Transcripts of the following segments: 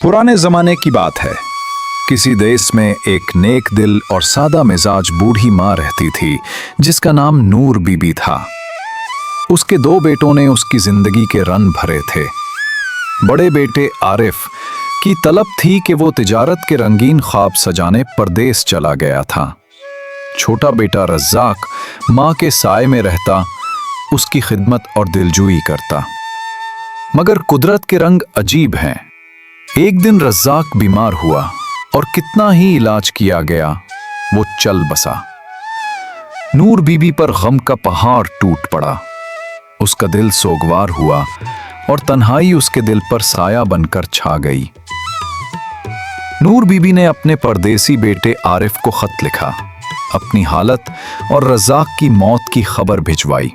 पुराने जमाने की बात है। किसी देश में एक नेक दिल और सादा मिजाज बूढ़ी माँ रहती थी जिसका नाम नूर बीबी था। उसके दो बेटों ने उसकी जिंदगी के रन भरे थे। बड़े बेटे आरिफ की तलब थी कि वो तिजारत के रंगीन ख्वाब सजाने परदेस चला गया था। छोटा बेटा रज़्ज़ाक माँ के साए में रहता, उसकी खिदमत और दिलजोई करता। मगर कुदरत के रंग अजीब हैं। एक दिन रज़्ज़ाक बीमार हुआ और कितना ही इलाज किया गया, वो चल बसा। नूर बीबी पर गम का पहाड़ टूट पड़ा। उसका दिल सोगवार हुआ और तन्हाई उसके दिल पर साया बनकर छा गई। नूर बीबी ने अपने परदेसी बेटे आरिफ को खत लिखा, अपनी हालत और रज़्ज़ाक की मौत की खबर भिजवाई।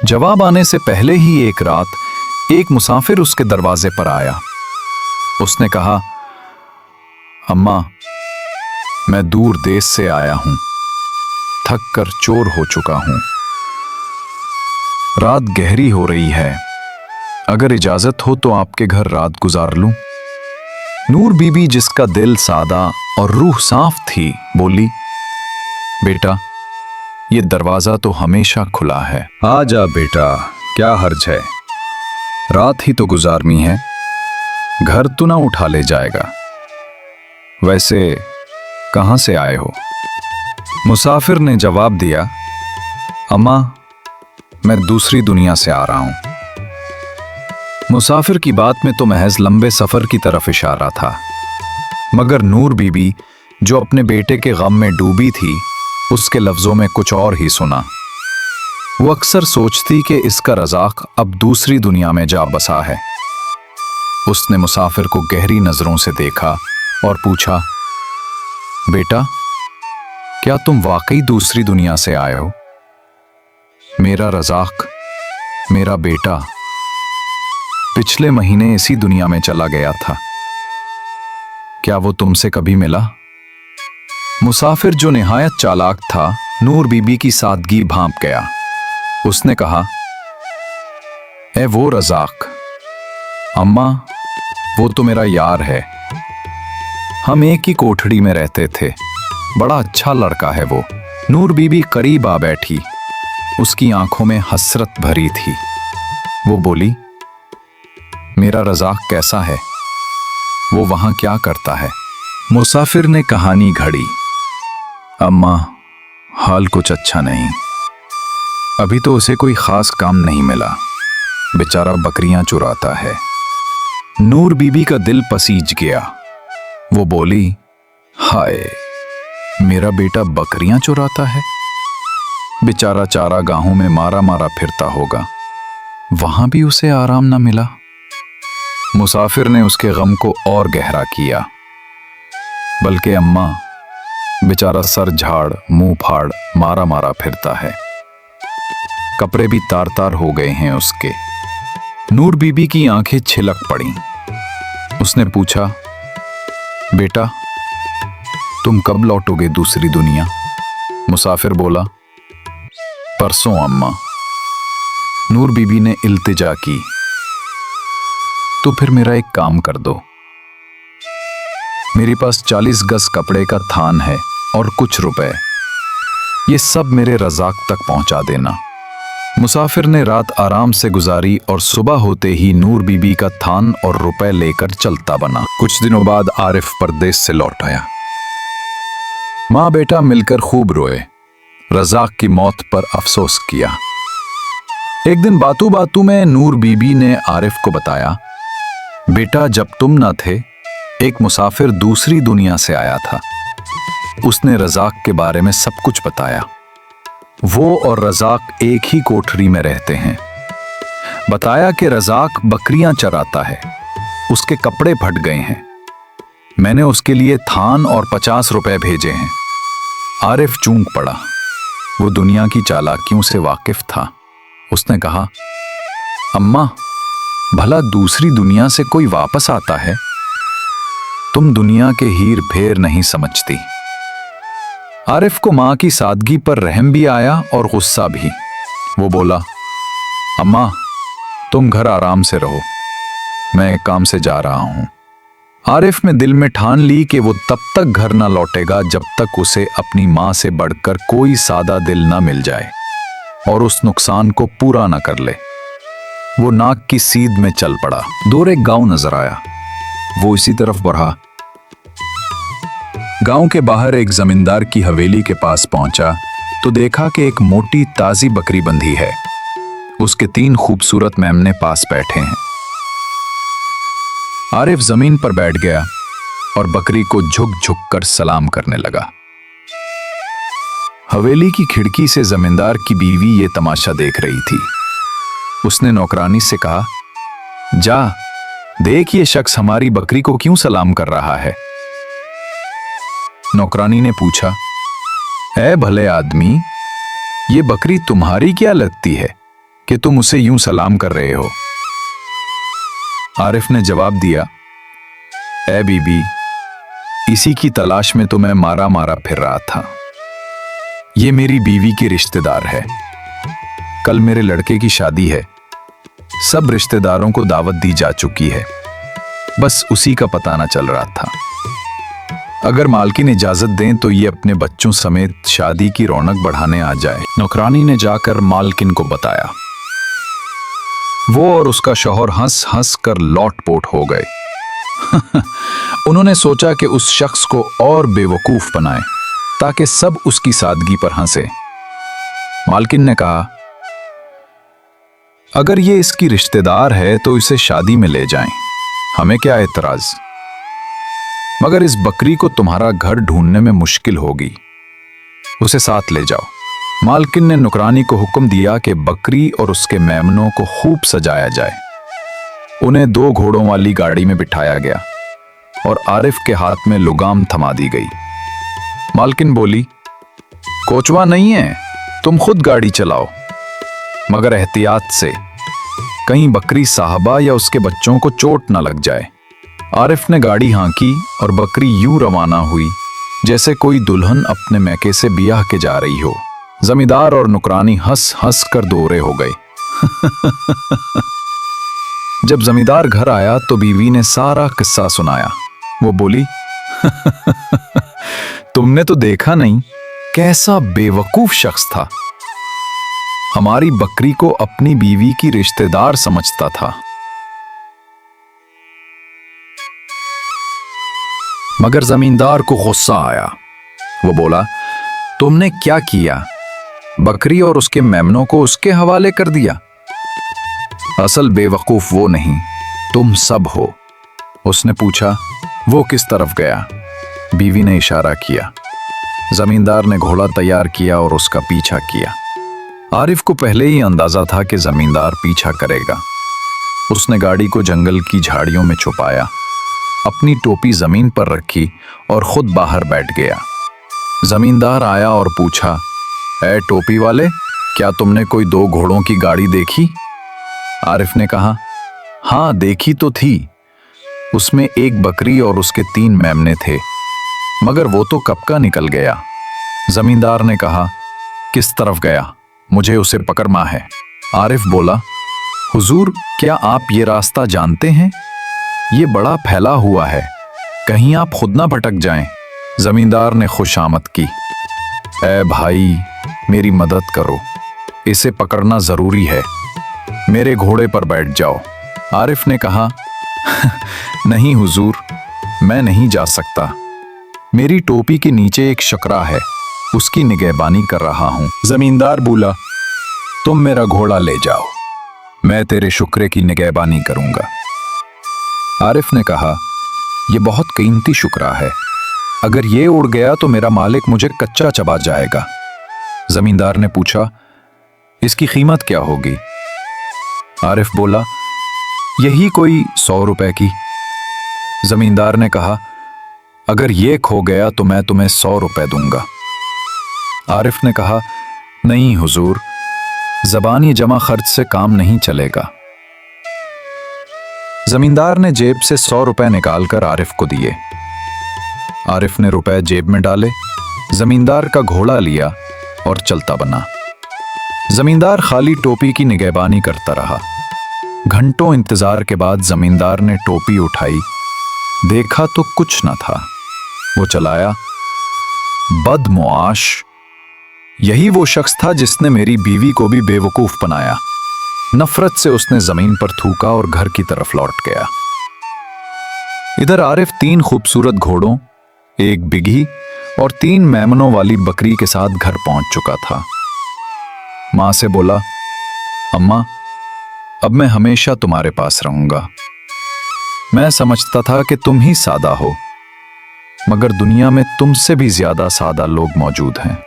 जवाब आने से पहले ही एक रात एक मुसाफिर उसके दरवाजे पर आया। उसने कहा, अम्मा, मैं दूर देश से आया हूं, थक कर चोर हो चुका हूं। रात गहरी हो रही है, अगर इजाजत हो तो आपके घर रात गुजार लूं। नूर बीबी, जिसका दिल सादा और रूह साफ थी, बोली, बेटा, ये दरवाजा तो हमेशा खुला है। आ जा बेटा, क्या हर्ज है, रात ही तो गुजारनी है, घर तो ना उठा ले जाएगा। वैसे कहां से आए हो? मुसाफिर ने जवाब दिया, अम्मा, मैं दूसरी दुनिया से आ रहा हूं। मुसाफिर की बात में तो महज लंबे सफर की तरफ इशारा था, मगर नूर बीबी, जो अपने बेटे के गम में डूबी थी, उसके लफ्जों में कुछ और ही सुना। वो अक्सर सोचती कि इसका रज़ाक अब दूसरी दुनिया में जा बसा है। उसने मुसाफिर को गहरी नजरों से देखा और पूछा, बेटा, क्या तुम वाकई दूसरी दुनिया से आए हो? मेरा रज़ाक, मेरा बेटा, पिछले महीने इसी दुनिया में चला गया था। क्या वो तुमसे कभी मिला? मुसाफिर, जो निहायत चालाक था, नूर बीबी की सादगी भांप गया। उसने कहा, ए वो रज़ाक, अम्मा, वो तो मेरा यार है। हम एक ही कोठड़ी में रहते थे, बड़ा अच्छा लड़का है वो। नूर बीबी करीब आ बैठी, उसकी आंखों में हसरत भरी थी। वो बोली, मेरा रज़ाक कैसा है? वो वहां क्या करता है? मुसाफिर ने कहानी घड़ी, अम्मा, हाल कुछ अच्छा नहीं। अभी तो उसे कोई खास काम नहीं मिला, बेचारा बकरियां चुराता है। नूर बीबी का दिल पसीज गया। वो बोली, हाय, मेरा बेटा बकरियां चुराता है? बेचारा चारागाहों में मारा मारा फिरता होगा, वहां भी उसे आराम ना मिला। मुसाफिर ने उसके गम को और गहरा किया, बल्कि अम्मा, बेचारा सर झाड़ मुंह फाड़ मारा मारा फिरता है, कपड़े भी तार तार हो गए हैं उसके। नूर बीबी की आंखें छिलक पड़ी। उसने पूछा, बेटा, तुम कब लौटोगे दूसरी दुनिया? मुसाफिर बोला, परसों अम्मा। नूर बीबी ने इल्तिजा की, तो फिर मेरा एक काम कर दो। मेरे पास 40 गज कपड़े का थान है और कुछ रुपए, ये सब मेरे रज़ाक तक पहुंचा देना। मुसाफिर ने रात आराम से गुजारी और सुबह होते ही नूर बीबी का थान और रुपए लेकर चलता बना। कुछ दिनों बाद आरिफ परदेस से लौट आया। माँ बेटा मिलकर खूब रोए, रज़ाक की मौत पर अफसोस किया। एक दिन बातू बातू में नूर बीबी ने आरिफ को बताया, बेटा, जब तुम न थे, एक मुसाफिर दूसरी दुनिया से आया था। उसने रज़ाक के बारे में सब कुछ बताया। वो और रज़ाक एक ही कोठरी में रहते हैं। बताया कि रज़ाक बकरियां चराता है, उसके कपड़े फट गए हैं। मैंने उसके लिए थान और 50 रुपए भेजे हैं। आरिफ चूक पड़ा, वो दुनिया की चालाकियों से वाकिफ था। उसने कहा, अम्मा, भला दूसरी दुनिया से कोई वापस आता है? तुम दुनिया के हीर फेर नहीं समझती। आरिफ को माँ की सादगी पर रहम भी आया और गुस्सा भी। वो बोला, अम्मा, तुम घर आराम से रहो, मैं एक काम से जा रहा हूं। आरिफ ने दिल में ठान ली कि वो तब तक घर ना लौटेगा जब तक उसे अपनी मां से बढ़कर कोई सादा दिल ना मिल जाए और उस नुकसान को पूरा ना कर ले। वो नाक की सीध में चल पड़ा। दूर एक गांव नजर आया। वो इसी तरफ बढ़ा। गांव के बाहर एक जमींदार की हवेली के पास पहुंचा तो देखा कि एक मोटी ताजी बकरी बंधी है। उसके 3 खूबसूरत मेमने पास बैठे हैं। आरिफ जमीन पर बैठ गया और बकरी को झुक झुक कर सलाम करने लगा। हवेली की खिड़की से जमींदार की बीवी ये तमाशा देख रही थी। उसने नौकरानी से कहा, जा देख ये शख्स हमारी बकरी को क्यों सलाम कर रहा है। नौकरानी ने पूछा, ऐ भले आदमी, ये बकरी तुम्हारी क्या लगती है कि तुम उसे यूं सलाम कर रहे हो। आरिफ ने जवाब दिया, ऐ बीबी, इसी की तलाश में तो मैं मारा मारा फिर रहा था। ये मेरी बीवी की रिश्तेदार है। कल मेरे लड़के की शादी है। सब रिश्तेदारों को दावत दी जा चुकी है, बस उसी का पता ना चल रहा था। अगर मालकिन इजाजत दें तो ये अपने बच्चों समेत शादी की रौनक बढ़ाने आ जाए। नौकरानी ने जाकर मालकिन को बताया। वो और उसका शौहर हंस हंस कर लौटपोट हो गए। उन्होंने सोचा कि उस शख्स को और बेवकूफ बनाएं ताकि सब उसकी सादगी पर हंसे। मालकिन ने कहा, अगर ये इसकी रिश्तेदार है तो इसे शादी में ले जाएं, हमें क्या एतराज, मगर इस बकरी को तुम्हारा घर ढूंढने में मुश्किल होगी, उसे साथ ले जाओ। मालकिन ने नौकरानी को हुक्म दिया कि बकरी और उसके मेमनों को खूब सजाया जाए। उन्हें 2 घोड़ों वाली गाड़ी में बिठाया गया और आरिफ के हाथ में लुगाम थमा दी गई। मालकिन बोली, कोचवा नहीं है, तुम खुद गाड़ी चलाओ, मगर एहतियात से, कहीं बकरी साहबा या उसके बच्चों को चोट न लग जाए। आरिफ ने गाड़ी हाँकी और बकरी यूं रवाना हुई जैसे कोई दुल्हन अपने मैके से ब्याह के जा रही हो। जमींदार और नौकरानी हंस हंस कर दोहरे हो गए। जब जमींदार घर आया तो बीवी ने सारा किस्सा सुनाया। वो बोली, तुमने तो देखा नहीं कैसा बेवकूफ शख्स था। हमारी बकरी को अपनी बीवी की रिश्तेदार समझता था, मगर जमींदार को गुस्सा आया। वो बोला, तुमने क्या किया, बकरी और उसके मेमनों को उसके हवाले कर दिया। असल बेवकूफ वो नहीं, तुम सब हो। उसने पूछा, वो किस तरफ गया? बीवी ने इशारा किया। जमींदार ने घोड़ा तैयार किया और उसका पीछा किया। आरिफ को पहले ही अंदाजा था कि जमींदार पीछा करेगा। उसने गाड़ी को जंगल की झाड़ियों में छुपाया, अपनी टोपी जमीन पर रखी और खुद बाहर बैठ गया। जमींदार आया और पूछा, ऐ टोपी वाले, क्या तुमने कोई 2 घोड़ों की गाड़ी देखी? आरिफ ने कहा, हाँ देखी तो थी। उसमें एक बकरी और उसके 3 मेमने थे, मगर वो तो कब का निकल गया। जमींदार ने कहा, किस तरफ गया, मुझे उसे पकड़ना है। आरिफ बोला, हुजूर, क्या आप ये रास्ता जानते हैं? ये बड़ा फैला हुआ है, कहीं आप खुद ना भटक जाएं। जमींदार ने खुशामद की, ऐ भाई, मेरी मदद करो, इसे पकड़ना जरूरी है, मेरे घोड़े पर बैठ जाओ। आरिफ ने कहा, नहीं हुजूर, मैं नहीं जा सकता। मेरी टोपी के नीचे एक शकरा है, उसकी निगहबानी कर रहा हूं। जमींदार बोला, तुम मेरा घोड़ा ले जाओ, मैं तेरे शुक्रे की निगहबानी करूंगा। आरिफ ने कहा, यह बहुत कीमती शुक्रा है, अगर ये उड़ गया तो मेरा मालिक मुझे कच्चा चबा जाएगा। जमींदार ने पूछा, इसकी कीमत क्या होगी? आरिफ बोला, यही कोई 100 रुपए की। जमींदार ने कहा, अगर ये खो गया तो मैं तुम्हें 100 रुपए दूंगा। आरिफ ने कहा, नहीं हुजूर, ज़बानी जमा खर्च से काम नहीं चलेगा। जमींदार ने जेब से 100 रुपए निकालकर आरिफ को दिए। आरिफ ने रुपए जेब में डाले, जमींदार का घोड़ा लिया और चलता बना। जमींदार खाली टोपी की निगहबानी करता रहा। घंटों इंतजार के बाद जमींदार ने टोपी उठाई देखा तो कुछ न था। वो चलाया, बदमुआश। यही वो शख्स था जिसने मेरी बीवी को भी बेवकूफ बनाया। नफरत से उसने जमीन पर थूका और घर की तरफ लौट गया। इधर आरिफ 3 खूबसूरत घोड़ों, 1 बिघी और 3 मेमनों वाली बकरी के साथ घर पहुंच चुका था। मां से बोला, अम्मा, अब मैं हमेशा तुम्हारे पास रहूंगा। मैं समझता था कि तुम ही सादा हो, मगर दुनिया में तुमसे भी ज्यादा सादा लोग मौजूद हैं।